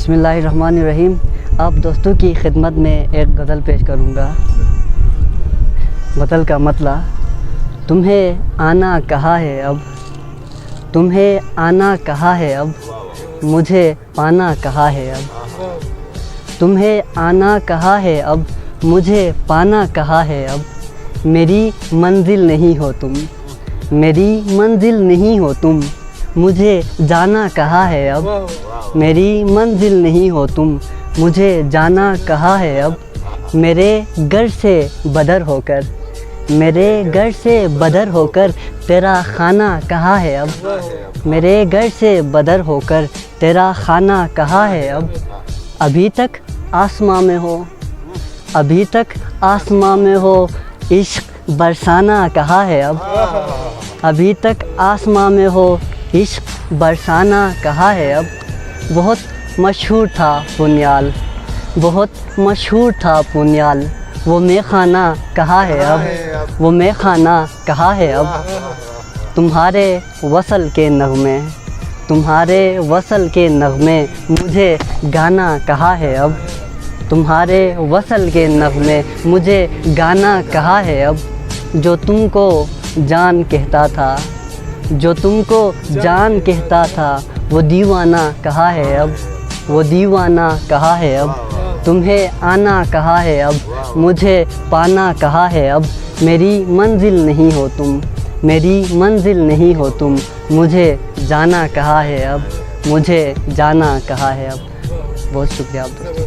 बिस्मिल्लाहिर्रहमानिर्रहीम। आप दोस्तों की खिदमत में एक गज़ल पेश करूँगा। गज़ल का मतलब, तुम्हें आना कहाँ है अब, तुम्हें आना कहाँ है अब, मुझे पाना कहाँ है अब। तुम्हें आना कहाँ है अब, मुझे पाना कहाँ है अब। मेरी मंजिल नहीं हो तुम, मेरी मंजिल नहीं हो तुम, मुझे जाना कहाँ है अब। मेरी मंजिल नहीं हो तुम, मुझे जाना कहाँ है अब। मेरे घर से बदर होकर, मेरे घर से बदर होकर तेरा खाना कहाँ है अब। मेरे घर से बदर होकर तेरा खाना कहाँ है अब। अभी तक आसमां में हो, अभी तक आसमां में हो, इश्क बरसाना कहाँ है अब। अभी तक आसमां में हो, इश्क बरसाना कहाँ है अब। बहुत मशहूर था पुन्याल, बहुत मशहूर था पुन्याल, वो मेखाना कहाँ है अब। वो मेखाना कहाँ है अब। तुम्हारे वसल के नगमे, तुम्हारे वसल के नगमे, मुझे गाना कहाँ है अब। तुम्हारे वसल के नगमे, मुझे गाना कहाँ है अब। जो तुमको जान कहता था, जो तुमको जान कहता था, वो दीवाना कहाँ है अब। वो दीवाना कहाँ है अब। तुम्हें आना कहाँ है अब, मुझे पाना कहाँ है अब। मेरी मंजिल नहीं हो तुम, मेरी मंजिल नहीं हो तुम, मुझे जाना कहाँ है अब। मुझे जाना कहाँ है अब। बहुत शुक्रिया आप दोस्तों।